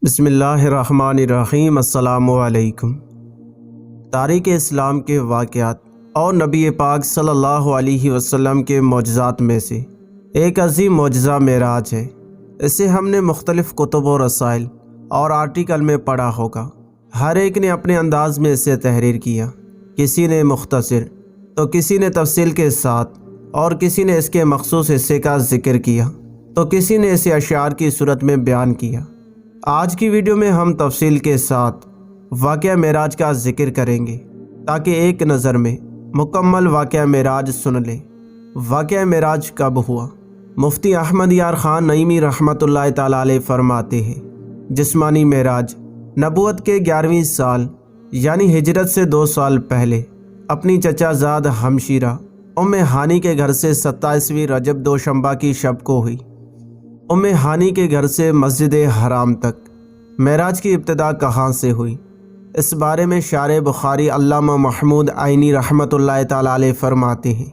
بسم اللہ الرحمن الرحیم۔ السلام علیکم۔ تاریخ اسلام کے واقعات اور نبی پاک صلی اللہ علیہ وسلم کے معجزات میں سے ایک عظیم معجزہ معراج ہے۔ اسے ہم نے مختلف کتب و رسائل اور آرٹیکل میں پڑھا ہوگا۔ ہر ایک نے اپنے انداز میں اسے تحریر کیا، کسی نے مختصر تو کسی نے تفصیل کے ساتھ، اور کسی نے اس کے مخصوص حصے کا ذکر کیا تو کسی نے اسے اشعار کی صورت میں بیان کیا۔ آج کی ویڈیو میں ہم تفصیل کے ساتھ واقعہ معراج کا ذکر کریں گے تاکہ ایک نظر میں مکمل واقعہ معراج سن لیں۔ واقعہ معراج کب ہوا؟ مفتی احمد یار خان نعیمی رحمۃ اللہ تعالی علیہ فرماتے ہیں، جسمانی معراج نبوت کے 11ویں سال یعنی ہجرت سے 2 سال پہلے اپنی چچا زاد ہمشیرہ ام ہانی کے گھر سے 27ویں رجب دوشنبہ کی شب کو ہوئی۔ ام ہانی کے گھر سے مسجد حرام تک معراج کی ابتدا کہاں سے ہوئی؟ اس بارے میں شارح بخاری علامہ محمود عینی رحمۃ اللہ تعالی علیہ فرماتے ہیں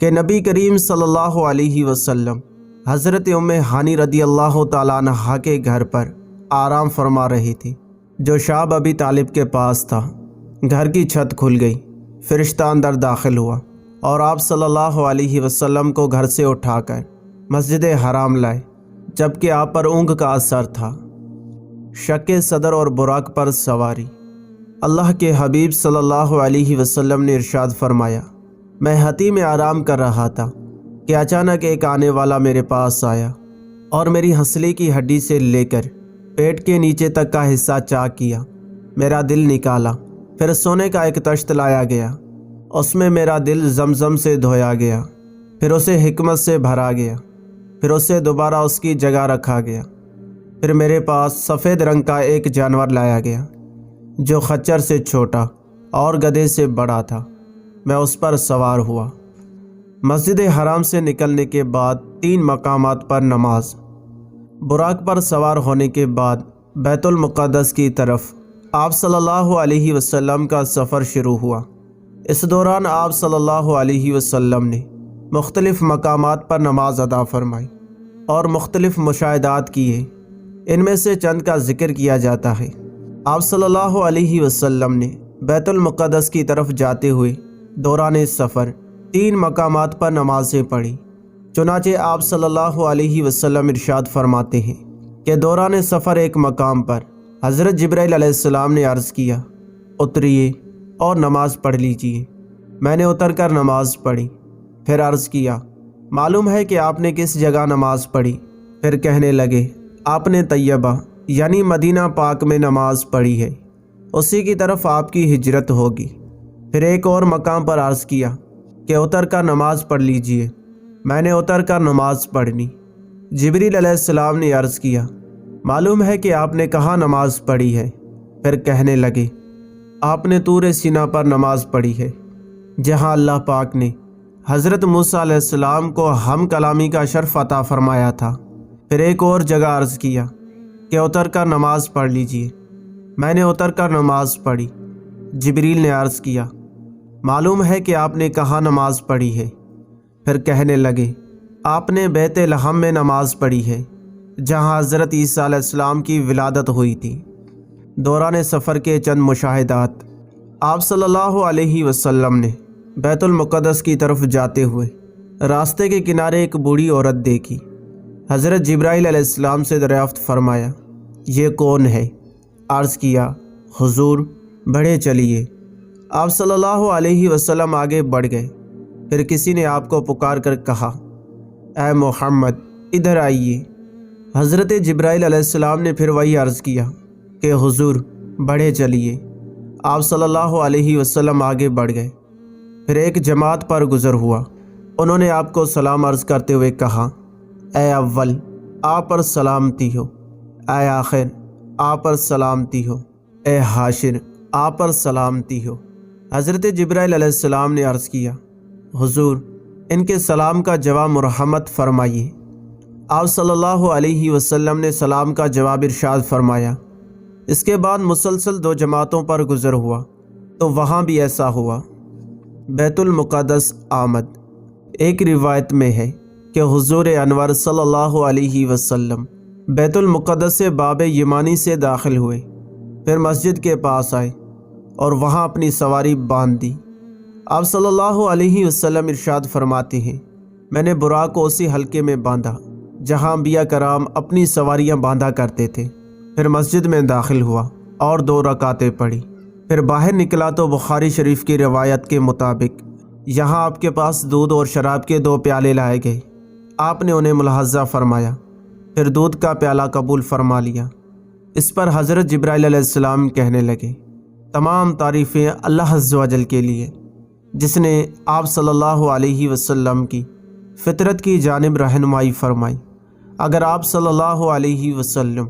کہ نبی کریم صلی اللہ علیہ وسلم حضرت ام ہانی رضی اللہ تعالیٰ عنہا کے گھر پر آرام فرما رہی تھی، جو شاب ابی طالب کے پاس تھا۔ گھر کی چھت کھل گئی، فرشتہ اندر داخل ہوا اور آپ صلی اللہ علیہ وسلم کو گھر سے اٹھا کر مسجد حرام لائے، جبکہ آپ پر اونگ کا اثر تھا۔ شک صدر اور براق پر سواری۔ اللہ کے حبیب صلی اللہ علیہ وسلم نے ارشاد فرمایا، میں ہتی میں آرام کر رہا تھا کہ اچانک ایک آنے والا میرے پاس آیا اور میری ہنسلی کی ہڈی سے لے کر پیٹ کے نیچے تک کا حصہ چاک کیا، میرا دل نکالا، پھر سونے کا ایک تشت لایا گیا، اس میں میرا دل زمزم سے دھویا گیا، پھر اسے حکمت سے بھرا گیا، پھر اسے دوبارہ اس کی جگہ رکھا گیا، پھر میرے پاس سفید رنگ کا ایک جانور لایا گیا جو خچر سے چھوٹا اور گدھے سے بڑا تھا، میں اس پر سوار ہوا۔ مسجد حرام سے نکلنے کے بعد 3 مقامات پر نماز۔ براق پر سوار ہونے کے بعد بیت المقدس کی طرف آپ صلی اللہ علیہ وسلم کا سفر شروع ہوا۔ اس دوران آپ صلی اللہ علیہ وسلم نے مختلف مقامات پر نماز ادا فرمائی اور مختلف مشاہدات کیے۔ ان میں سے چند کا ذکر کیا جاتا ہے۔ آپ صلی اللہ علیہ وسلم نے بیت المقدس کی طرف جاتے ہوئے دوران سفر 3 مقامات پر نمازیں پڑھی۔ چنانچہ آپ صلی اللہ علیہ وسلم ارشاد فرماتے ہیں کہ دوران سفر ایک مقام پر حضرت جبرائیل علیہ السلام نے عرض کیا، اتریے اور نماز پڑھ لیجئے۔ میں نے اتر کر نماز پڑھی، پھر عرض کیا، معلوم ہے کہ آپ نے کس جگہ نماز پڑھی؟ پھر کہنے لگے، آپ نے طیبہ یعنی مدینہ پاک میں نماز پڑھی ہے، اسی کی طرف آپ کی ہجرت ہوگی۔ پھر ایک اور مقام پر عرض کیا کہ اتر کر نماز پڑھ لیجئے۔ میں نے اتر کر نماز پڑھنی۔ جبریل علیہ السلام نے عرض کیا، معلوم ہے کہ آپ نے کہاں نماز پڑھی ہے؟ پھر کہنے لگے، آپ نے طور سینا پر نماز پڑھی ہے، جہاں اللہ پاک نے حضرت موسیٰ علیہ السلام کو ہم کلامی کا شرف عطا فرمایا تھا۔ پھر ایک اور جگہ عرض کیا کہ اتر کر نماز پڑھ لیجئے۔ میں نے اتر کر نماز پڑھی۔ جبریل نے عرض کیا، معلوم ہے کہ آپ نے کہاں نماز پڑھی ہے؟ پھر کہنے لگے، آپ نے بیت لحم میں نماز پڑھی ہے، جہاں حضرت عیسیٰ علیہ السلام کی ولادت ہوئی تھی۔ دوران سفر کے چند مشاہدات۔ آپ صلی اللہ علیہ وسلم نے بیت المقدس کی طرف جاتے ہوئے راستے کے کنارے ایک بوڑھی عورت دیکھی۔ حضرت جبرائیل علیہ السلام سے دریافت فرمایا، یہ کون ہے؟ عرض کیا، حضور بڑھے چلیے۔ آپ صلی اللہ علیہ وسلم آگے بڑھ گئے۔ پھر کسی نے آپ کو پکار کر کہا، اے محمد ادھر آئیے۔ حضرت جبرائیل علیہ السلام نے پھر وہی عرض کیا کہ حضور بڑھے چلیے۔ آپ صلی اللہ علیہ وسلم آگے بڑھ گئے۔ پھر ایک جماعت پر گزر ہوا، انہوں نے آپ کو سلام عرض کرتے ہوئے کہا، اے اول آپ پر سلامتی ہو، اے آخر آپ پر سلامتی ہو، اے حاشر آپ پر سلامتی ہو۔ حضرت جبرائیل علیہ السلام نے عرض کیا، حضور ان کے سلام کا جواب مرحمت فرمائیے۔ آپ صلی اللہ علیہ وسلم نے سلام کا جواب ارشاد فرمایا۔ اس کے بعد مسلسل 2 جماعتوں پر گزر ہوا تو وہاں بھی ایسا ہوا۔ بیت المقدس آمد۔ ایک روایت میں ہے کہ حضور انور صلی اللہ علیہ وسلم بیت المقدس سے باب یمانی سے داخل ہوئے، پھر مسجد کے پاس آئے اور وہاں اپنی سواری باندھ دی۔ آپ صلی اللہ علیہ وسلم ارشاد فرماتے ہیں، میں نے براق کو اسی حلقے میں باندھا جہاں انبیاء کرام اپنی سواریاں باندھا کرتے تھے۔ پھر مسجد میں داخل ہوا اور 2 رکعتیں پڑھی، پھر باہر نکلا تو بخاری شریف کی روایت کے مطابق یہاں آپ کے پاس دودھ اور شراب کے 2 پیالے لائے گئے۔ آپ نے انہیں ملاحظہ فرمایا، پھر دودھ کا پیالہ قبول فرما لیا۔ اس پر حضرت جبرائیل علیہ السلام کہنے لگے، تمام تعریفیں اللہ عز و جل کے لیے جس نے آپ صلی اللہ علیہ وسلم کی فطرت کی جانب رہنمائی فرمائی۔ اگر آپ صلی اللہ علیہ وسلم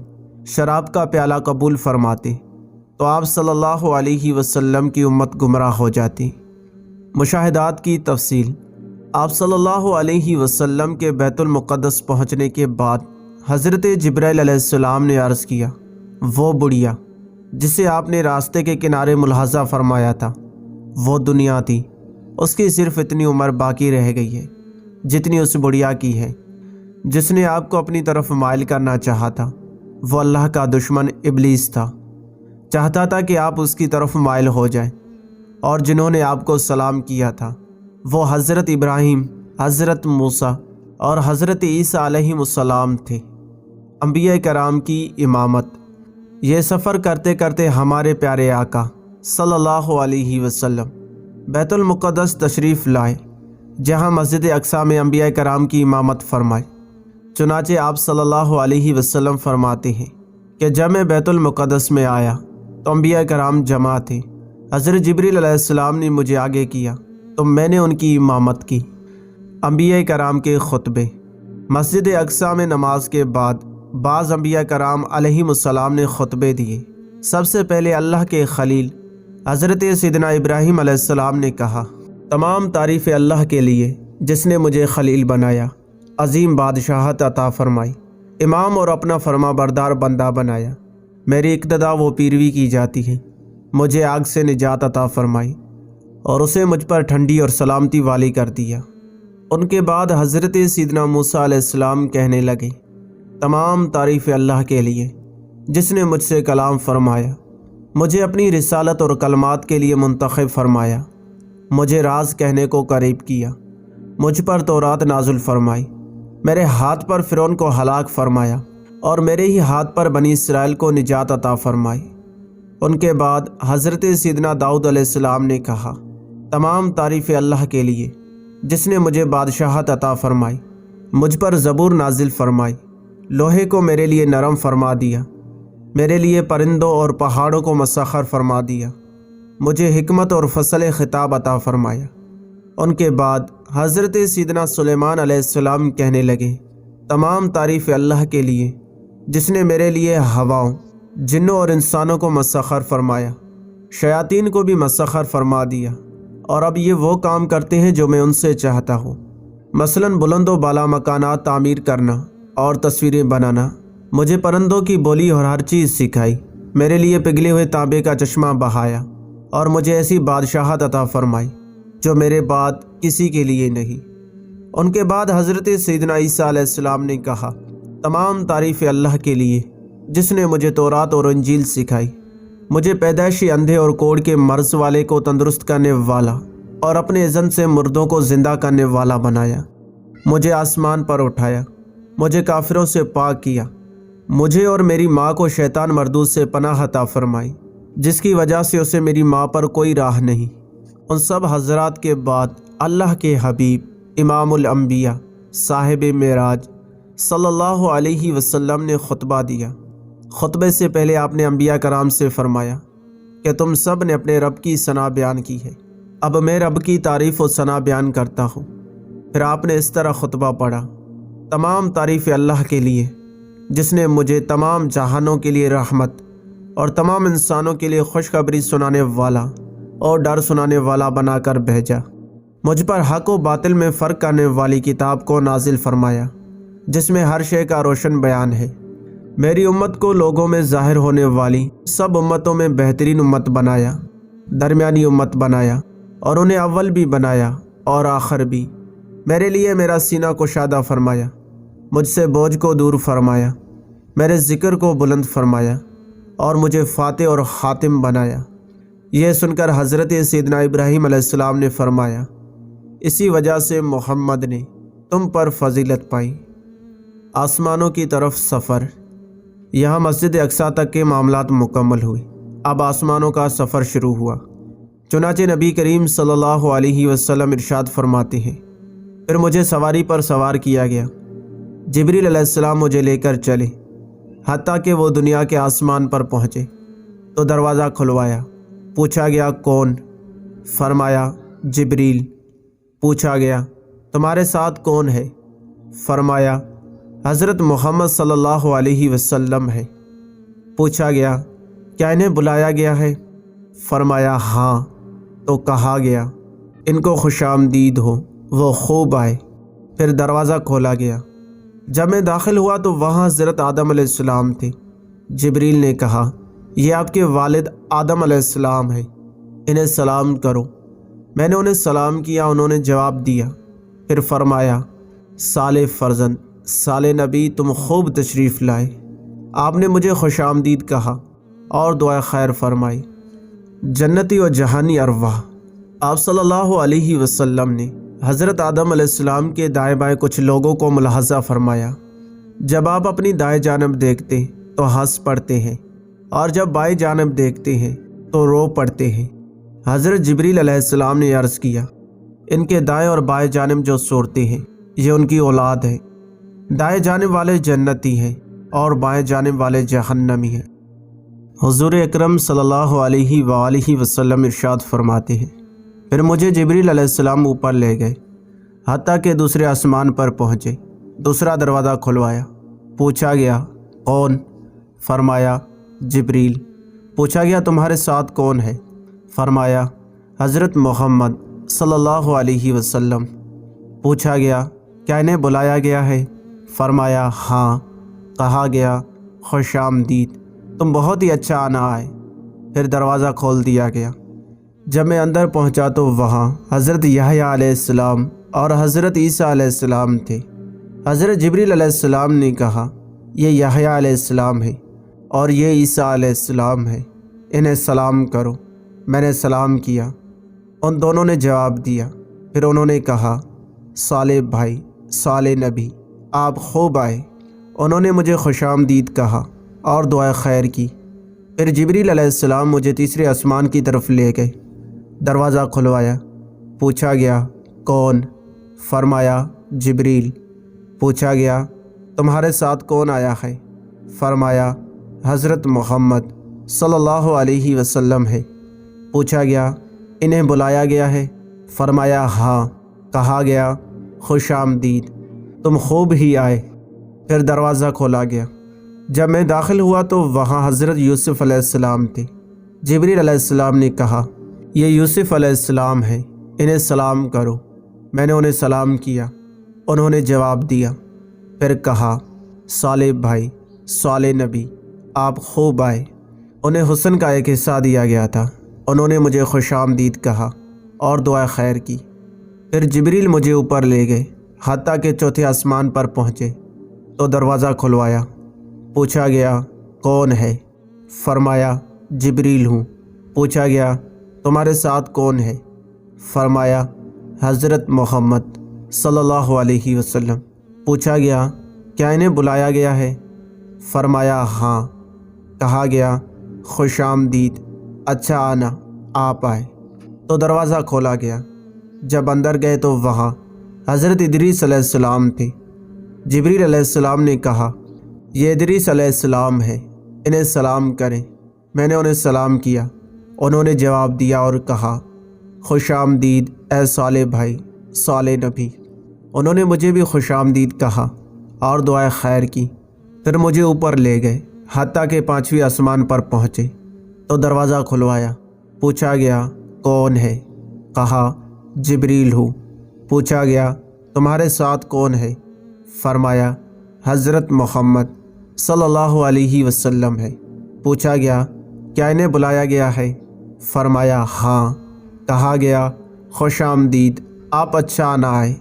شراب کا پیالہ قبول فرماتے تو آپ صلی اللہ علیہ وسلم کی امت گمراہ ہو جاتی۔ مشاہدات کی تفصیل۔ آپ صلی اللہ علیہ وسلم کے بیت المقدس پہنچنے کے بعد حضرت جبرائیل علیہ السلام نے عرض کیا، وہ بڑھیا جسے آپ نے راستے کے کنارے ملاحظہ فرمایا تھا وہ دنیا تھی، اس کی صرف اتنی عمر باقی رہ گئی ہے جتنی اس بڑھیا کی ہے۔ جس نے آپ کو اپنی طرف مائل کرنا چاہا تھا وہ اللہ کا دشمن ابلیس تھا، چاہتا تھا کہ آپ اس کی طرف مائل ہو جائیں، اور جنہوں نے آپ کو سلام کیا تھا وہ حضرت ابراہیم، حضرت موسیٰ اور حضرت عیسیٰ علیہ السلام تھے۔ انبیاء کرام کی امامت۔ یہ سفر کرتے کرتے ہمارے پیارے آقا صلی اللہ علیہ وسلم بیت المقدس تشریف لائے، جہاں مسجد اقصیٰ میں انبیاء کرام کی امامت فرمائے۔ چنانچہ آپ صلی اللہ علیہ وسلم فرماتے ہیں کہ جب میں بیت المقدس میں آیا تو انبیاء کرام جمع تھے۔ حضرت جبریل علیہ السلام نے مجھے آگے کیا تو میں نے ان کی امامت کی۔ انبیاء کرام کے خطبے۔ مسجد اقصیٰ میں نماز کے بعد بعض انبیاء کرام علیہم السلام نے خطبے دیے۔ سب سے پہلے اللہ کے خلیل حضرت سیدنا ابراہیم علیہ السلام نے کہا، تمام تعریف اللہ کے لیے جس نے مجھے خلیل بنایا، عظیم بادشاہت عطا فرمائی، امام اور اپنا فرما بردار بندہ بنایا، میری اقتدا و پیروی کی جاتی ہے، مجھے آگ سے نجات عطا فرمائی اور اسے مجھ پر ٹھنڈی اور سلامتی والی کر دیا۔ ان کے بعد حضرت سیدنا موسیٰ علیہ السلام کہنے لگے، تمام تعریف اللہ کے لیے جس نے مجھ سے کلام فرمایا، مجھے اپنی رسالت اور کلمات کے لیے منتخب فرمایا، مجھے راز کہنے کو قریب کیا، مجھ پر تورات نازل فرمائی، میرے ہاتھ پر فرعون کو ہلاک فرمایا اور میرے ہی ہاتھ پر بنی اسرائیل کو نجات عطا فرمائی۔ ان کے بعد حضرت سیدنا داؤد علیہ السلام نے کہا، تمام تعریف اللہ کے لیے جس نے مجھے بادشاہت عطا فرمائی، مجھ پر زبور نازل فرمائی، لوہے کو میرے لیے نرم فرما دیا، میرے لیے پرندوں اور پہاڑوں کو مسخر فرما دیا، مجھے حکمت اور فصل خطاب عطا فرمایا۔ ان کے بعد حضرت سیدنا سلیمان علیہ السلام کہنے لگے، تمام تعریف اللہ کے لیے جس نے میرے لیے ہواؤں، جنوں اور انسانوں کو مسخر فرمایا، شیاطین کو بھی مسخر فرما دیا، اور اب یہ وہ کام کرتے ہیں جو میں ان سے چاہتا ہوں، مثلاً بلند و بالا مکانات تعمیر کرنا اور تصویریں بنانا۔ مجھے پرندوں کی بولی اور ہر چیز سکھائی، میرے لیے پگھلے ہوئے تانبے کا چشمہ بہایا، اور مجھے ایسی بادشاہت عطا فرمائی جو میرے بعد کسی کے لیے نہیں۔ ان کے بعد حضرت سیدنا عیسیٰ علیہ السلام نے کہا، تمام تعریف اللہ کے لیے جس نے مجھے تورات اور انجیل سکھائی، مجھے پیدائشی اندھے اور کوڑ کے مرض والے کو تندرست کرنے والا اور اپنے اذن سے مردوں کو زندہ کرنے والا بنایا، مجھے آسمان پر اٹھایا، مجھے کافروں سے پاک کیا، مجھے اور میری ماں کو شیطان مردود سے پناہ عطا فرمائی، جس کی وجہ سے اسے میری ماں پر کوئی راہ نہیں۔ ان سب حضرات کے بعد اللہ کے حبیب امام الانبیاء صاحب معراج صلی اللہ علیہ وسلم نے خطبہ دیا۔ خطبے سے پہلے آپ نے انبیاء کرام سے فرمایا کہ تم سب نے اپنے رب کی ثنا بیان کی ہے، اب میں رب کی تعریف و ثنا بیان کرتا ہوں۔ پھر آپ نے اس طرح خطبہ پڑھا، تمام تعریف اللہ کے لیے جس نے مجھے تمام جہانوں کے لیے رحمت اور تمام انسانوں کے لیے خوشخبری سنانے والا اور ڈر سنانے والا بنا کر بھیجا، مجھ پر حق و باطل میں فرق کرنے والی کتاب کو نازل فرمایا جس میں ہر شے کا روشن بیان ہے، میری امت کو لوگوں میں ظاہر ہونے والی سب امتوں میں بہترین امت بنایا، درمیانی امت بنایا، اور انہیں اول بھی بنایا اور آخر بھی، میرے لیے میرا سینہ کشادہ فرمایا، مجھ سے بوجھ کو دور فرمایا، میرے ذکر کو بلند فرمایا اور مجھے فاتح اور خاتم بنایا۔ یہ سن کر حضرت سیدنا ابراہیم علیہ السلام نے فرمایا، اسی وجہ سے محمد نے تم پر فضیلت پائی۔ آسمانوں کی طرف سفر۔ یہاں مسجد اقصیٰ تک کے معاملات مکمل ہوئے۔ اب آسمانوں کا سفر شروع ہوا۔ چنانچہ نبی کریم صلی اللہ علیہ وسلم ارشاد فرماتے ہیں، پھر مجھے سواری پر سوار کیا گیا۔ جبریل علیہ السلام مجھے لے کر چلے حتیٰ کہ وہ دنیا کے آسمان پر پہنچے تو دروازہ کھلوایا۔ پوچھا گیا کون؟ فرمایا جبریل۔ پوچھا گیا تمہارے ساتھ کون ہے؟ فرمایا حضرت محمد صلی اللہ علیہ وسلم ہے۔ پوچھا گیا کیا انہیں بلایا گیا ہے؟ فرمایا ہاں۔ تو کہا گیا ان کو خوش آمدید ہو، وہ خوب آئے۔ پھر دروازہ کھولا گیا۔ جب میں داخل ہوا تو وہاں حضرت آدم علیہ السلام تھے۔ جبریل نے کہا یہ آپ کے والد آدم علیہ السلام ہیں، انہیں سلام کرو۔ میں نے انہیں سلام کیا، انہوں نے جواب دیا۔ پھر فرمایا صالح فرزند، صالح نبی، تم خوب تشریف لائے۔ آپ نے مجھے خوش آمدید کہا اور دعا خیر فرمائی۔ جنتی و جہانی ارواح۔ آپ صلی اللہ علیہ وسلم نے حضرت آدم علیہ السلام کے دائیں بائیں کچھ لوگوں کو ملاحظہ فرمایا۔ جب آپ اپنی دائیں جانب دیکھتے تو ہنس پڑتے ہیں اور جب بائیں جانب دیکھتے ہیں تو رو پڑتے ہیں۔ حضرت جبریل علیہ السلام نے عرض کیا ان کے دائیں اور بائیں جانب جو صورتیں ہیں یہ ان کی اولاد ہے۔ دائیں جانب والے جنتی ہیں اور بائیں جانب والے جہنمی ہیں۔ حضور اکرم صلی اللہ علیہ وآلہ وسلم ارشاد فرماتے ہیں، پھر مجھے جبریل علیہ السلام اوپر لے گئے حتیٰ کہ دوسرے آسمان پر پہنچے۔ دوسرا دروازہ کھلوایا۔ پوچھا گیا کون؟ فرمایا جبریل۔ پوچھا گیا تمہارے ساتھ کون ہے؟ فرمایا حضرت محمد صلی اللہ علیہ وسلم۔ پوچھا گیا کیا انہیں بلایا گیا ہے؟ فرمایا ہاں۔ کہا گیا خوش آمدید، تم بہت ہی اچھا آنا آئے۔ پھر دروازہ کھول دیا گیا۔ جب میں اندر پہنچا تو وہاں حضرت یحییٰ علیہ السلام اور حضرت عیسیٰ علیہ السلام تھے۔ حضرت جبریل علیہ السلام نے کہا یہ یحییٰ علیہ السلام ہے اور یہ عیسیٰ علیہ السلام ہے، انہیں سلام کرو۔ میں نے سلام کیا، ان دونوں نے جواب دیا۔ پھر انہوں نے کہا صالح بھائی، صالح نبی، آپ خوب آئے۔ انہوں نے مجھے خوش آمدید کہا اور دعا خیر کی۔ پھر جبریل علیہ السلام مجھے تیسرے آسمان کی طرف لے گئے۔ دروازہ کھلوایا۔ پوچھا گیا کون؟ فرمایا جبریل۔ پوچھا گیا تمہارے ساتھ کون آیا ہے؟ فرمایا حضرت محمد صلی اللہ علیہ وسلم ہے۔ پوچھا گیا انہیں بلایا گیا ہے؟ فرمایا ہاں۔ کہا گیا خوش آمدید، تم خوب ہی آئے۔ پھر دروازہ کھولا گیا۔ جب میں داخل ہوا تو وہاں حضرت یوسف علیہ السلام تھے۔ جبریل علیہ السلام نے کہا یہ یوسف علیہ السلام ہیں، انہیں سلام کرو۔ میں نے انہیں سلام کیا، انہوں نے جواب دیا۔ پھر کہا صالح بھائی، صالح نبی، آپ خوب آئے۔ انہیں حسن کا ایک حصہ دیا گیا تھا۔ انہوں نے مجھے خوش آمدید کہا اور دعا خیر کی۔ پھر جبریل مجھے اوپر لے گئے حتیٰ کہ چوتھے آسمان پر پہنچے تو دروازہ کھلوایا۔ پوچھا گیا کون ہے؟ فرمایا جبریل ہوں۔ پوچھا گیا تمہارے ساتھ کون ہے؟ فرمایا حضرت محمد صلی اللہ علیہ وسلم۔ پوچھا گیا کیا انہیں بلایا گیا ہے؟ فرمایا ہاں۔ کہا گیا خوش آمدید، اچھا آنا، آپ آئے۔ تو دروازہ کھولا گیا۔ جب اندر گئے تو وہاں حضرت ادریس علیہ السلام تھے۔ جبریل علیہ السلام نے کہا یہ ادریس علیہ السلام ہے، انہیں سلام کریں۔ میں نے انہیں سلام کیا، انہوں نے جواب دیا اور کہا خوش آمدید اے صالح بھائی، صالح نبی۔ انہوں نے مجھے بھی خوش آمدید کہا اور دعا خیر کی۔ پھر مجھے اوپر لے گئے حتیٰ کہ پانچویں آسمان پر پہنچے تو دروازہ کھلوایا۔ پوچھا گیا کون ہے؟ کہا جبریل ہوں۔ پوچھا گیا تمہارے ساتھ کون ہے؟ فرمایا حضرت محمد صلی اللہ علیہ وسلم ہے۔ پوچھا گیا کیا انہیں بلایا گیا ہے؟ فرمایا ہاں۔ کہا گیا خوش آمدید، آپ اچھا آنا آئے۔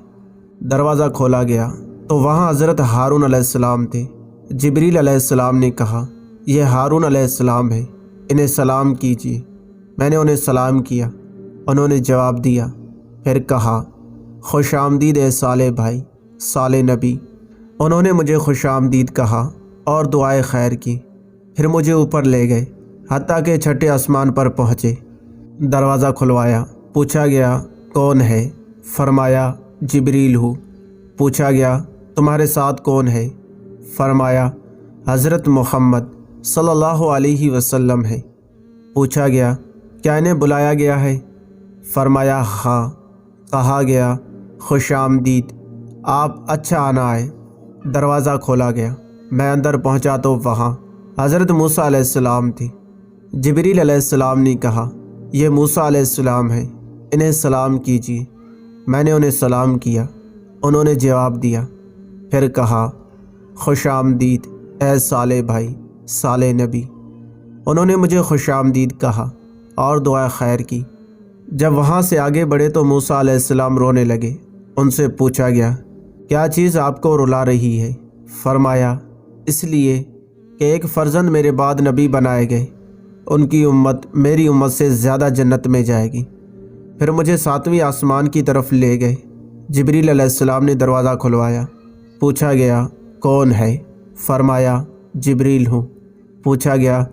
دروازہ کھولا گیا تو وہاں حضرت ہارون علیہ السلام تھے۔ جبریل علیہ السلام نے کہا یہ ہارون علیہ السلام ہے، انہیں سلام کیجیے۔ میں نے انہیں سلام کیا، انہوں نے جواب دیا۔ پھر کہا خوش آمدید اے صالح بھائی، صالح نبی۔ انہوں نے مجھے خوش آمدید کہا اور دعائے خیر کی۔ پھر مجھے اوپر لے گئے حتیٰ کہ چھٹے آسمان پر پہنچے۔ دروازہ کھلوایا، پوچھا گیا کون ہے؟ فرمایا جبریل ہوں۔ پوچھا گیا تمہارے ساتھ کون ہے؟ فرمایا حضرت محمد صلی اللہ علیہ وسلم ہے۔ پوچھا گیا کیا انہیں بلایا گیا ہے؟ فرمایا ہاں۔ کہا گیا خوش آمدید، آپ اچھا آنا آئے۔ دروازہ کھولا گیا، میں اندر پہنچا تو وہاں حضرت موسیٰ علیہ السلام تھی۔ جبریل علیہ السلام نے کہا یہ موسیٰ علیہ السلام ہے، انہیں سلام کیجیے۔ میں نے انہیں سلام کیا، انہوں نے جواب دیا۔ پھر کہا خوش آمدید اے صالح بھائی، صالح نبی۔ انہوں نے مجھے خوش آمدید کہا اور دعا خیر کی۔ جب وہاں سے آگے بڑھے تو موسیٰ علیہ السلام رونے لگے۔ ان سے پوچھا گیا کیا چیز آپ کو رلا رہی ہے؟ فرمایا اس لیے کہ ایک فرزند میرے بعد نبی بنائے گئے، ان کی امت میری امت سے زیادہ جنت میں جائے گی۔ پھر مجھے 7ویں آسمان کی طرف لے گئے۔ جبریل علیہ السلام نے دروازہ کھلوایا، پوچھا گیا کون ہے؟ فرمایا جبریل ہوں۔ پوچھا گیا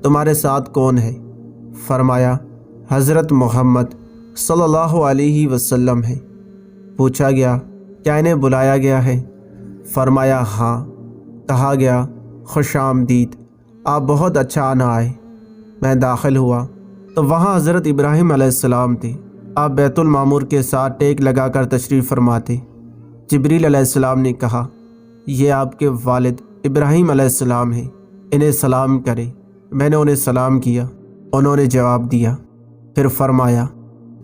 تمہارے ساتھ کون ہے؟ فرمایا حضرت محمد صلی اللہ علیہ وسلم ہے۔ پوچھا گیا کیا انہیں بلایا گیا ہے؟ فرمایا ہاں۔ کہا گیا خوش آمدید، آپ بہت اچھا آنا آئے۔ میں داخل ہوا تو وہاں حضرت ابراہیم علیہ السلام تھے۔ آپ بیت المعمور کے ساتھ ٹیک لگا کر تشریف فرماتے۔ جبریل علیہ السلام نے کہا یہ آپ کے والد ابراہیم علیہ السلام ہیں، انہیں سلام کریں۔ میں نے انہیں سلام کیا، انہوں نے جواب دیا۔ پھر فرمایا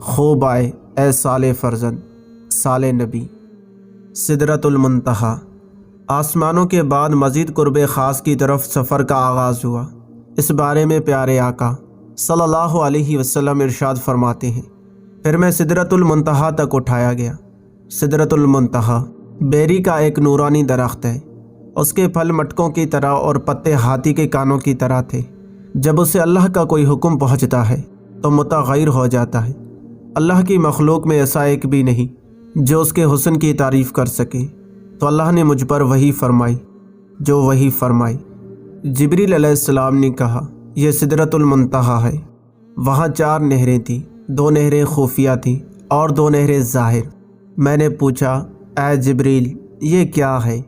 خوب آئے اے صالح فرزند، صالح نبی۔ سدرۃ المنتہا۔ آسمانوں کے بعد مزید قرب خاص کی طرف سفر کا آغاز ہوا۔ اس بارے میں پیارے آقا صلی اللہ علیہ وسلم ارشاد فرماتے ہیں پھر میں سدرۃ المنتہا تک اٹھایا گیا۔ سدرۃ المنتہا بیری کا ایک نورانی درخت ہے، اس کے پھل مٹکوں کی طرح اور پتے ہاتھی کے کانوں کی طرح تھے۔ جب اسے اللہ کا کوئی حکم پہنچتا ہے تو متغیر ہو جاتا ہے۔ اللہ کی مخلوق میں ایسا ایک بھی نہیں جو اس کے حسن کی تعریف کر سکے، تو اللہ نے مجھ پر وحی فرمائی جو وحی فرمائی۔ جبریل علیہ السلام نے کہا یہ سدرۃ المنتہا ہے۔ وہاں 4 نہریں تھیں، 2 نہریں خفیہ تھیں اور 2 نہریں ظاہر۔ میں نے پوچھا اے جبریل یہ کیا ہے؟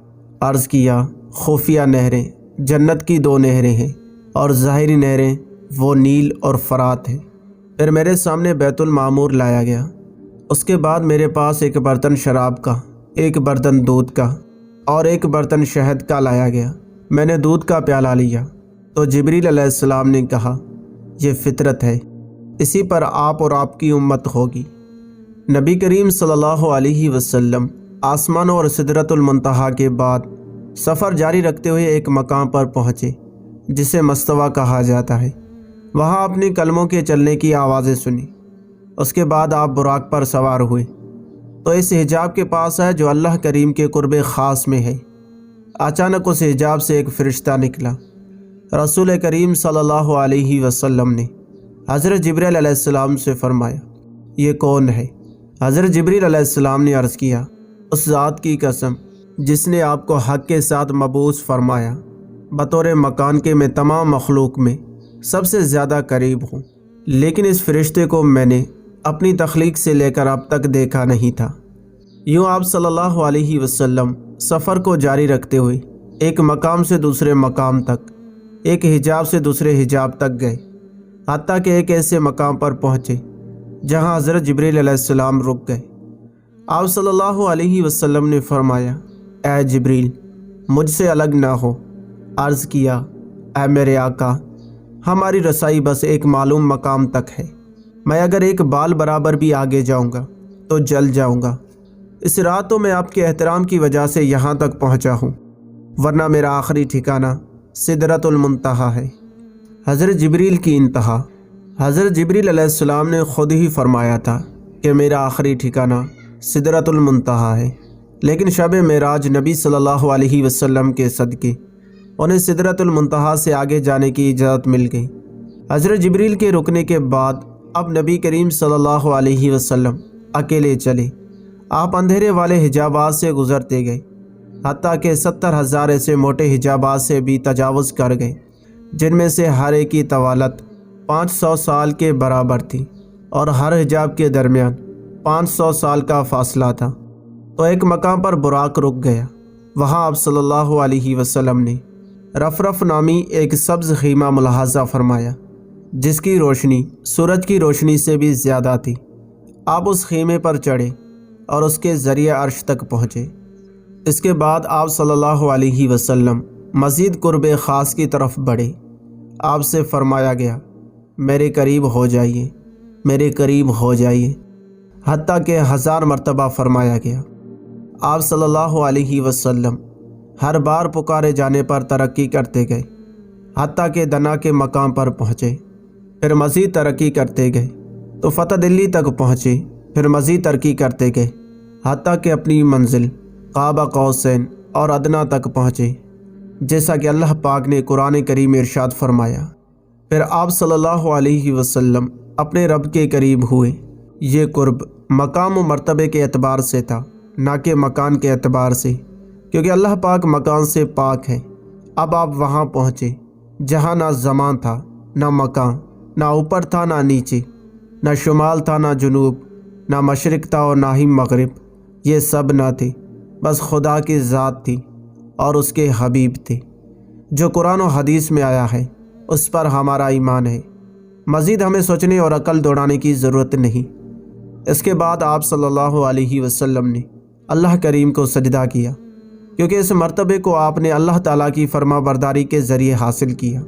عرض کیا خفیہ نہریں جنت کی 2 نہریں ہیں اور ظاہری نہریں وہ نیل اور فرات ہیں۔ پھر میرے سامنے بیت المعمور لایا گیا۔ اس کے بعد میرے پاس ایک برتن شراب کا، ایک برتن دودھ کا اور ایک برتن شہد کا لایا گیا۔ میں نے دودھ کا پیالہ لیا تو جبریل علیہ السلام نے کہا یہ فطرت ہے، اسی پر آپ اور آپ کی امت ہوگی۔ نبی کریم صلی اللہ علیہ وسلم آسمانوں اور سدرۃ المنتہا کے بعد سفر جاری رکھتے ہوئے ایک مقام پر پہنچے جسے مستویٰ کہا جاتا ہے۔ وہاں اپنے قلموں کے چلنے کی آوازیں سنی۔ اس کے بعد آپ براق پر سوار ہوئے تو اس حجاب کے پاس آئے جو اللہ کریم کے قرب خاص میں ہے۔ اچانک اس حجاب سے ایک فرشتہ نکلا۔ رسول کریم صلی اللہ علیہ وسلم نے حضرت جبریل علیہ السلام سے فرمایا یہ کون ہے؟ حضرت جبریل علیہ السلام نے عرض کیا اس ذات کی قسم جس نے آپ کو حق کے ساتھ مبعوث فرمایا، بطور مکان کے میں تمام مخلوق میں سب سے زیادہ قریب ہوں، لیکن اس فرشتے کو میں نے اپنی تخلیق سے لے کر اب تک دیکھا نہیں تھا۔ یوں آپ صلی اللہ علیہ وسلم سفر کو جاری رکھتے ہوئے ایک مقام سے دوسرے مقام تک، ایک حجاب سے دوسرے حجاب تک گئے، حتیٰ کہ ایک ایسے مقام پر پہنچے جہاں حضرت جبریل علیہ السلام رک گئے۔ آپ صلی اللہ علیہ وسلم نے فرمایا اے جبریل مجھ سے الگ نہ ہو۔ عرض کیا اے میرے آقا ہماری رسائی بس ایک معلوم مقام تک ہے، میں اگر ایک بال برابر بھی آگے جاؤں گا تو جل جاؤں گا۔ اس رات تو میں آپ کے احترام کی وجہ سے یہاں تک پہنچا ہوں، ورنہ میرا آخری ٹھکانہ سدرۃ المنتہا ہے۔ حضرت جبریل کی انتہا۔ حضرت جبریل علیہ السلام نے خود ہی فرمایا تھا کہ میرا آخری ٹھکانہ سدرۃ المنتہا ہے، لیکن شب معراج نبی صلی اللہ علیہ وسلم کے صدقے انہیں سدرۃ المنتہا سے آگے جانے کی اجازت مل گئی۔ حضرت جبریل کے رکنے کے بعد اب نبی کریم صلی اللہ علیہ وسلم اکیلے چلے۔ آپ اندھیرے والے حجابات سے گزرتے گئے، حتیٰ کہ 70,000 ایسے موٹے حجابات سے بھی تجاوز کر گئے جن میں سے ہر ایک کی طوالت 500 سال کے برابر تھی اور ہر حجاب کے درمیان 500 سال کا فاصلہ تھا۔ تو ایک مقام پر براق رک گیا۔ وہاں آپ صلی اللہ علیہ وسلم نے رفرف نامی ایک سبز خیمہ ملاحظہ فرمایا جس کی روشنی سورج کی روشنی سے بھی زیادہ تھی۔ آپ اس خیمے پر چڑھے اور اس کے ذریعے عرش تک پہنچے۔ اس کے بعد آپ صلی اللہ علیہ وسلم مزید قرب خاص کی طرف بڑھے۔ آپ سے فرمایا گیا، میرے قریب ہو جائیے، میرے قریب ہو جائیے، حتیٰ کہ 1000 مرتبہ فرمایا گیا۔ آپ صلی اللہ علیہ وسلم ہر بار پکارے جانے پر ترقی کرتے گئے، حتیٰ کہ دنا کے مقام پر پہنچے، پھر مزید ترقی کرتے گئے تو فتح دلی تک پہنچے، پھر مزید ترقی کرتے گئے حتیٰ کہ اپنی منزل قاب قوسین اور ادنیٰ تک پہنچے، جیسا کہ اللہ پاک نے قرآن کریم میں ارشاد فرمایا۔ پھر آپ صلی اللہ علیہ وسلم اپنے رب کے قریب ہوئے۔ یہ قرب مقام و مرتبے کے اعتبار سے تھا، نہ کہ مکان کے اعتبار سے، کیونکہ اللہ پاک مکان سے پاک ہے۔ اب آپ وہاں پہنچے جہاں نہ زمان تھا، نہ مکان، نہ اوپر تھا نہ نیچے، نہ شمال تھا نہ جنوب، نہ مشرق تھا اور نہ ہی مغرب، یہ سب نہ تھے، بس خدا کی ذات تھی اور اس کے حبیب تھے۔ جو قرآن و حدیث میں آیا ہے اس پر ہمارا ایمان ہے، مزید ہمیں سوچنے اور عقل دوڑانے کی ضرورت نہیں۔ اس کے بعد آپ صلی اللہ علیہ وسلم نے اللہ کریم کو سجدہ کیا، کیونکہ اس مرتبے کو آپ نے اللہ تعالیٰ کی فرما برداری کے ذریعے حاصل کیا۔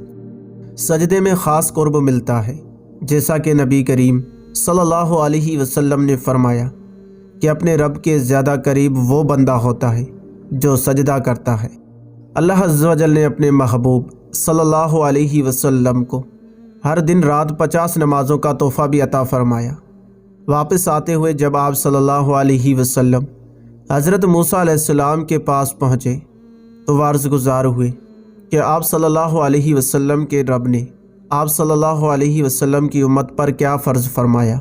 سجدے میں خاص قرب ملتا ہے، جیسا کہ نبی کریم صلی اللہ علیہ وسلم نے فرمایا کہ اپنے رب کے زیادہ قریب وہ بندہ ہوتا ہے جو سجدہ کرتا ہے۔ اللہ عز و جل نے اپنے محبوب صلی اللہ علیہ وسلم کو ہر دن رات 50 نمازوں کا تحفہ بھی عطا فرمایا۔ واپس آتے ہوئے جب آپ صلی اللہ علیہ وسلم حضرت موسیٰ علیہ السلام کے پاس پہنچے تو وہ عرض گزار ہوئے کہ آپ صلی اللہ علیہ وسلم کے رب نے آپ صلی اللہ علیہ وسلم کی امت پر کیا فرض فرمایا؟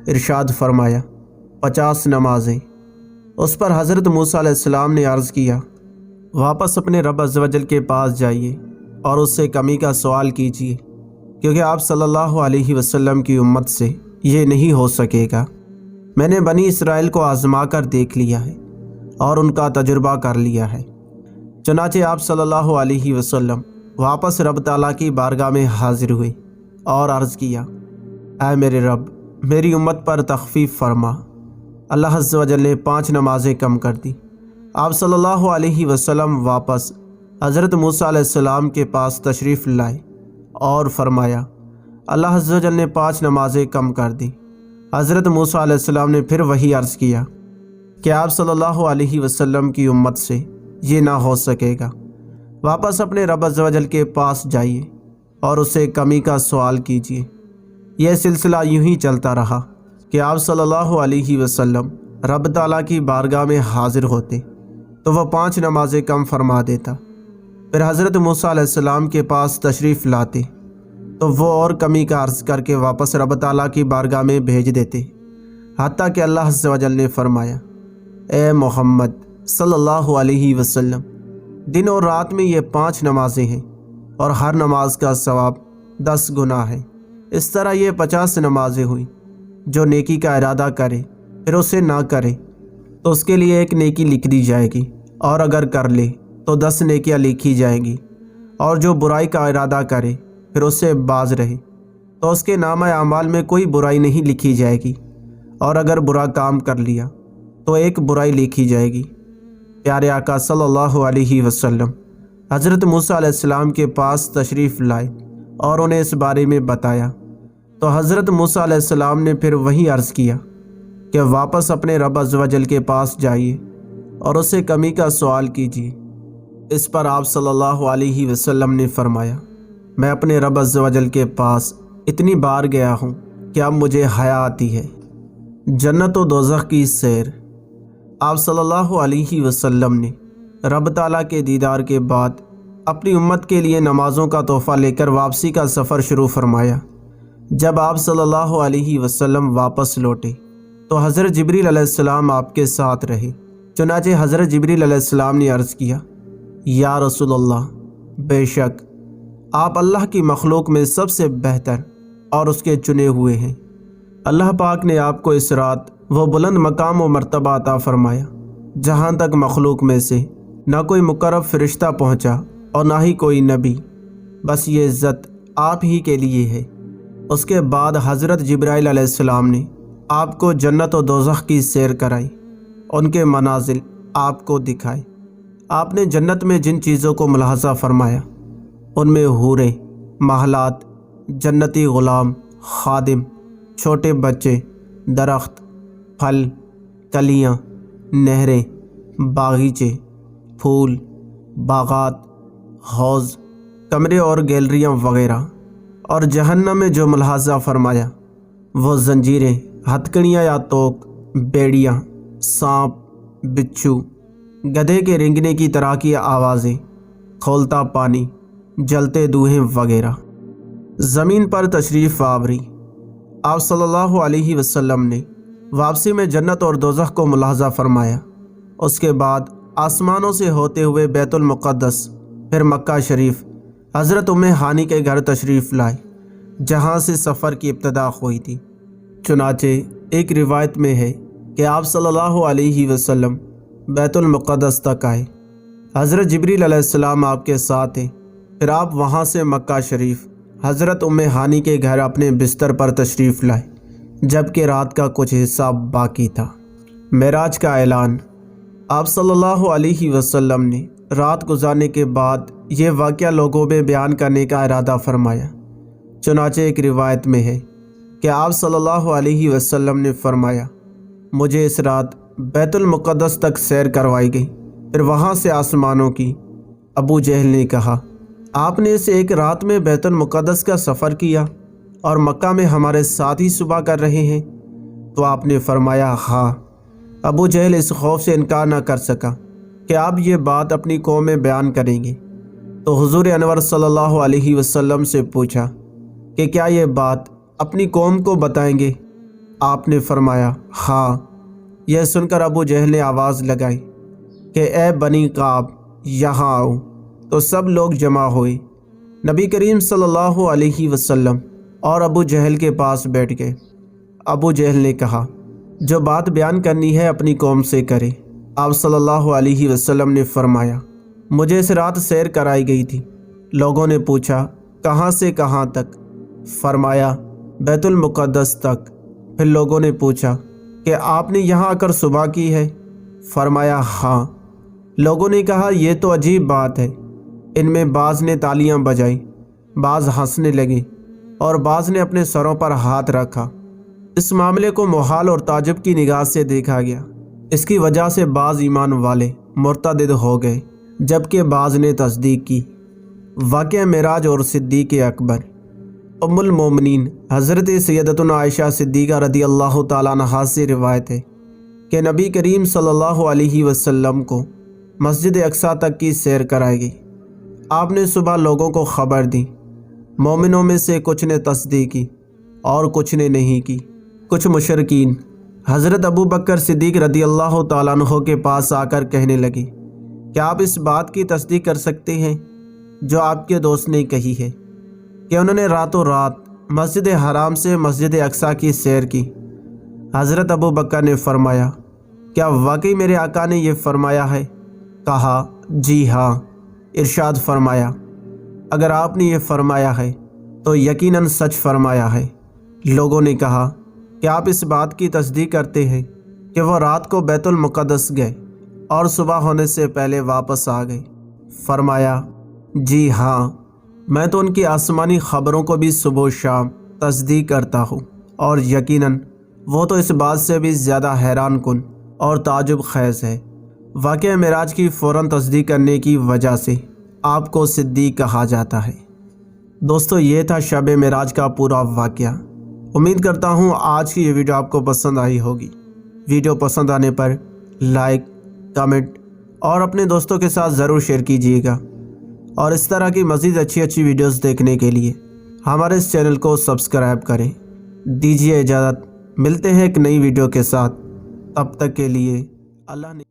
ارشاد فرمایا 50 نمازیں۔ اس پر حضرت موسیٰ علیہ السلام نے عرض کیا، واپس اپنے رب عز و جل کے پاس جائیے اور اس سے کمی کا سوال کیجیے، کیونکہ آپ صلی اللہ علیہ وسلم کی امت سے یہ نہیں ہو سکے گا۔ میں نے بنی اسرائیل کو آزما کر دیکھ لیا ہے اور ان کا تجربہ کر لیا ہے۔ چنانچہ آپ صلی اللہ علیہ وسلم واپس رب تعالیٰ کی بارگاہ میں حاضر ہوئے اور عرض کیا، اے میرے رب، میری امت پر تخفیف فرما۔ اللہ عز و جل نے 5 نمازیں کم کر دی۔ آپ صلی اللہ علیہ وسلم واپس حضرت موسیٰ علیہ السلام کے پاس تشریف لائے اور فرمایا، اللہ عز و جل نے 5 نمازیں کم کر دی۔ حضرت موسیٰ علیہ السلام نے پھر وہی عرض کیا کہ آپ صلی اللہ علیہ وسلم کی امت سے یہ نہ ہو سکے گا، واپس اپنے رب عز و جل کے پاس جائیے اور اسے کمی کا سوال کیجیے۔ یہ سلسلہ یوں ہی چلتا رہا کہ آپ صلی اللہ علیہ وسلم رب تعالیٰ کی بارگاہ میں حاضر ہوتے تو وہ 5 نمازیں کم فرما دیتا، پھر حضرت موسیٰ علیہ السلام کے پاس تشریف لاتے تو وہ اور کمی کا عرض کر کے واپس رب تعالیٰ کی بارگاہ میں بھیج دیتے، حتیٰ کہ اللہ عز و جل نے فرمایا، اے محمد صلی اللہ علیہ وسلم، دن اور رات میں یہ 5 نمازیں ہیں اور ہر نماز کا ثواب 10 گنا ہے۔ اس طرح یہ 50 نمازیں ہوئیں۔ جو نیکی کا ارادہ کرے پھر اسے نہ کرے تو اس کے لیے 1 نیکی لکھ دی جائے گی، اور اگر کر لے تو 10 نیکیاں لکھی جائیں گی، اور جو برائی کا ارادہ کرے پھر اس سے باز رہے تو اس کے نامہ اعمال میں کوئی برائی نہیں لکھی جائے گی، اور اگر برا کام کر لیا تو 1 برائی لکھی جائے گی۔ پیارے آقا صلی اللہ علیہ وسلم حضرت موسیٰ علیہ السلام کے پاس تشریف لائے اور انہیں اس بارے میں بتایا تو حضرت موسیٰ علیہ السلام نے پھر وہی عرض کیا کہ واپس اپنے رب عز و جل کے پاس جائیے اور اسے کمی کا سوال کیجیے۔ اس پر آپ صلی اللہ علیہ وسلم نے فرمایا، میں اپنے رب عز و جل کے پاس اتنی بار گیا ہوں کہ اب مجھے حیا آتی ہے۔ جنت و دوزخ کی سیر۔ آپ صلی اللہ علیہ وسلم نے رب تعالیٰ کے دیدار کے بعد اپنی امت کے لیے نمازوں کا تحفہ لے کر واپسی کا سفر شروع فرمایا۔ جب آپ صلی اللہ علیہ وسلم واپس لوٹے تو حضرت جبریل علیہ السلام آپ کے ساتھ رہے۔ چنانچہ حضرت جبریل علیہ السلام نے عرض کیا، یا رسول اللہ، بے شک آپ اللہ کی مخلوق میں سب سے بہتر اور اس کے چنے ہوئے ہیں۔ اللہ پاک نے آپ کو اس رات وہ بلند مقام و مرتبہ عطا فرمایا جہاں تک مخلوق میں سے نہ کوئی مقرب فرشتہ پہنچا اور نہ ہی کوئی نبی، بس یہ عزت آپ ہی کے لیے ہے۔ اس کے بعد حضرت جبرائیل علیہ السلام نے آپ کو جنت و دوزخ کی سیر کرائی، ان کے منازل آپ کو دکھائے۔ آپ نے جنت میں جن چیزوں کو ملاحظہ فرمایا ان میں حوریں، محلات، جنتی غلام، خادم، چھوٹے بچے، درخت، پھل، کلیاں، نہریں، باغیچے، پھول، باغات، حوض، کمرے اور گیلریاں وغیرہ، اور جہنم میں جو ملاحظہ فرمایا وہ زنجیریں، ہتھکڑیاں یا توق، بیڑیاں، سانپ، بچھو، گدھے کے رینگنے کی طرح کی آوازیں، کھولتا پانی، جلتے دھوئیں وغیرہ۔ زمین پر تشریف آوری۔ آپ صلی اللہ علیہ وسلم نے واپسی میں جنت اور دوزخ کو ملاحظہ فرمایا۔ اس کے بعد آسمانوں سے ہوتے ہوئے بیت المقدس، پھر مکہ شریف، حضرت ام ہانی کے گھر تشریف لائے جہاں سے سفر کی ابتدا ہوئی تھی۔ چنانچہ ایک روایت میں ہے کہ آپ صلی اللہ علیہ وسلم بیت المقدس تک آئے، حضرت جبریل علیہ السلام آپ کے ساتھ ہیں، پھر آپ وہاں سے مکہ شریف حضرت ام ہانی کے گھر اپنے بستر پر تشریف لائے جبکہ رات کا کچھ حصہ باقی تھا۔ معراج کا اعلان۔ آپ صلی اللہ علیہ وسلم نے رات گزارنے کے بعد یہ واقعہ لوگوں میں بیان کرنے کا ارادہ فرمایا۔ چنانچہ ایک روایت میں ہے کہ آپ صلی اللہ علیہ وسلم نے فرمایا، مجھے اس رات بیت المقدس تک سیر کروائی گئی، پھر وہاں سے آسمانوں کی۔ ابو جہل نے کہا، آپ نے اس ایک رات میں بیت المقدس کا سفر کیا اور مکہ میں ہمارے ساتھ ہی صبح کر رہے ہیں؟ تو آپ نے فرمایا، ہاں۔ ابو جہل اس خوف سے انکار نہ کر سکا کہ آپ یہ بات اپنی قوم میں بیان کریں گے، تو حضور انور صلی اللہ علیہ وسلم سے پوچھا کہ کیا یہ بات اپنی قوم کو بتائیں گے؟ آپ نے فرمایا، ہاں۔ یہ سن کر ابو جہل نے آواز لگائی کہ اے بنی کعب، یہاں آؤ، تو سب لوگ جمع ہوئے۔ نبی کریم صلی اللہ علیہ وسلم اور ابو جہل کے پاس بیٹھ گئے۔ ابو جہل نے کہا، جو بات بیان کرنی ہے اپنی قوم سے کرے۔ آپ صلی اللہ علیہ وسلم نے فرمایا، مجھے اس رات سیر کرائی گئی تھی۔ لوگوں نے پوچھا، کہاں سے کہاں تک؟ فرمایا، بیت المقدس تک۔ پھر لوگوں نے پوچھا کہ آپ نے یہاں آ کر صبح کی ہے؟ فرمایا، ہاں۔ لوگوں نے کہا، یہ تو عجیب بات ہے۔ ان میں بعض نے تالیاں بجائیں، بعض ہنسنے لگے اور بعض نے اپنے سروں پر ہاتھ رکھا۔ اس معاملے کو محال اور تعجب کی نگاہ سے دیکھا گیا۔ اس کی وجہ سے بعض ایمان والے مرتد ہو گئے جبکہ بعض نے تصدیق کی۔ واقعہ معراج اور صدیق اکبر۔ ام المومنین حضرت سیدتنا عائشہ صدیقہ رضی اللہ تعالیٰ عنہا سے روایت ہے کہ نبی کریم صلی اللہ علیہ وسلم کو مسجد اقصیٰ تک کی سیر کرائی گئی۔ آپ نے صبح لوگوں کو خبر دی۔ مومنوں میں سے کچھ نے تصدیق کی اور کچھ نے نہیں کی۔ کچھ مشرکین حضرت ابو بکر صدیق رضی اللہ تعالیٰ عنہ کے پاس آ کر کہنے لگے، کیا آپ اس بات کی تصدیق کر سکتے ہیں جو آپ کے دوست نے کہی ہے کہ انہوں نے راتوں رات مسجد حرام سے مسجد اقصیٰ کی سیر کی؟ حضرت ابو بکر نے فرمایا، کیا واقعی میرے آقا نے یہ فرمایا ہے؟ کہا، جی ہاں۔ ارشاد فرمایا، اگر آپ نے یہ فرمایا ہے تو یقیناً سچ فرمایا ہے۔ لوگوں نے کہا، کیا آپ اس بات کی تصدیق کرتے ہیں کہ وہ رات کو بیت المقدس گئے اور صبح ہونے سے پہلے واپس آ گئے؟ فرمایا، جی ہاں، میں تو ان کی آسمانی خبروں کو بھی صبح و شام تصدیق کرتا ہوں، اور یقیناً وہ تو اس بات سے بھی زیادہ حیران کن اور تعجب خیز ہے۔ واقعہ معراج کی فوراً تصدیق کرنے کی وجہ سے آپ کو صدیق کہا جاتا ہے۔ دوستو، یہ تھا شب معراج کا پورا واقعہ۔ امید کرتا ہوں آج کی یہ ویڈیو آپ کو پسند آئی ہوگی۔ ویڈیو پسند آنے پر لائک، کمنٹ اور اپنے دوستوں کے ساتھ ضرور شیئر کیجیے گا، اور اس طرح کی مزید اچھی ویڈیوز دیکھنے کے لیے ہمارے اس چینل کو سبسکرائب کریں۔ دیجیے اجازت، ملتے ہیں ایک نئی ویڈیو کے ساتھ، تب تک کے لیے اللہ نے